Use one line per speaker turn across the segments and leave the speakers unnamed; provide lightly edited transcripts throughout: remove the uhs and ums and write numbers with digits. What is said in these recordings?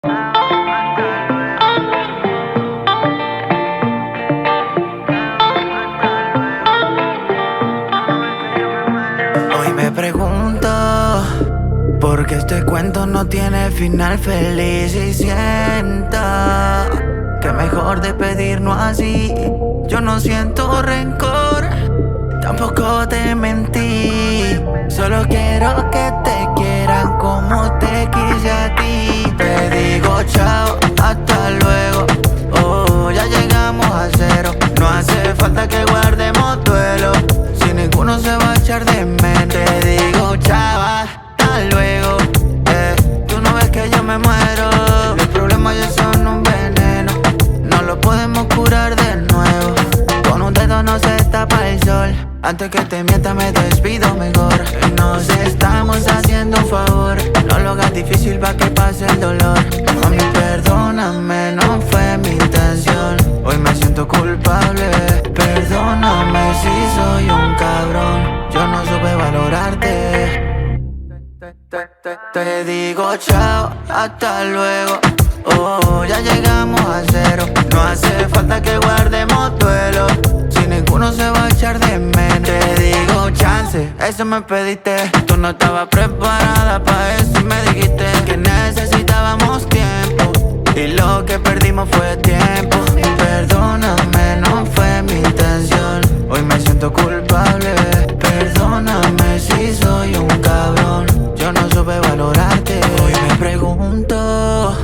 Hoy me pregunto por qué este cuento no tiene final feliz y siento que mejor despedirnos así. Yo no siento rencor, tampoco te mentí. Solo quiero que te quieran como te quise a ti. Te digo chao, hasta luego. Oh, ya llegamos a cero. No hace falta que guardemos duelo. Si ninguno se va a echar de menos. Te digo chao, hasta luego. Tú no ves que yo me muero. Los problemas ya son un veneno. No lo podemos curar de nuevo. Con un dedo no se tapa el sol. Antes que te mienta me despido mejor. Nos estamos haciendo un favor. No lo hagas difícil pa' que pase el dolor. Mami, perdóname, no fue mi intención. Hoy me siento culpable. Perdóname si soy un cabrón. Yo no supe valorarte. Te digo chao, hasta luego. Oh, ya llegamos a cero. No hace falta que guardemos duelo. Si ninguno se va a echar de menos. Te digo chance, eso me pediste. Tú no estabas preparada pa' eso y me dijiste que necesitábamos tiempo. Y lo que perdimos fue tiempo. Perdóname, no fue mi intención. Hoy me siento culpable. Perdóname si soy un cabrón. Yo no supe valorarte. Hoy me pregunto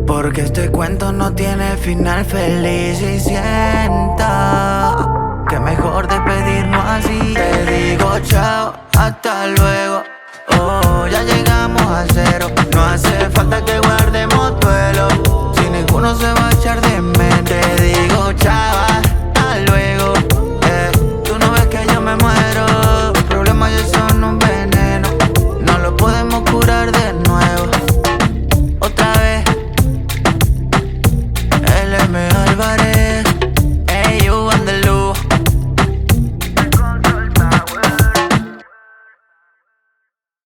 por qué este cuento no tiene final feliz y siento que mejor despedirnos así. Te digo chao, hasta luego. Oh, ya llegamos a cero. No hace falta que guarde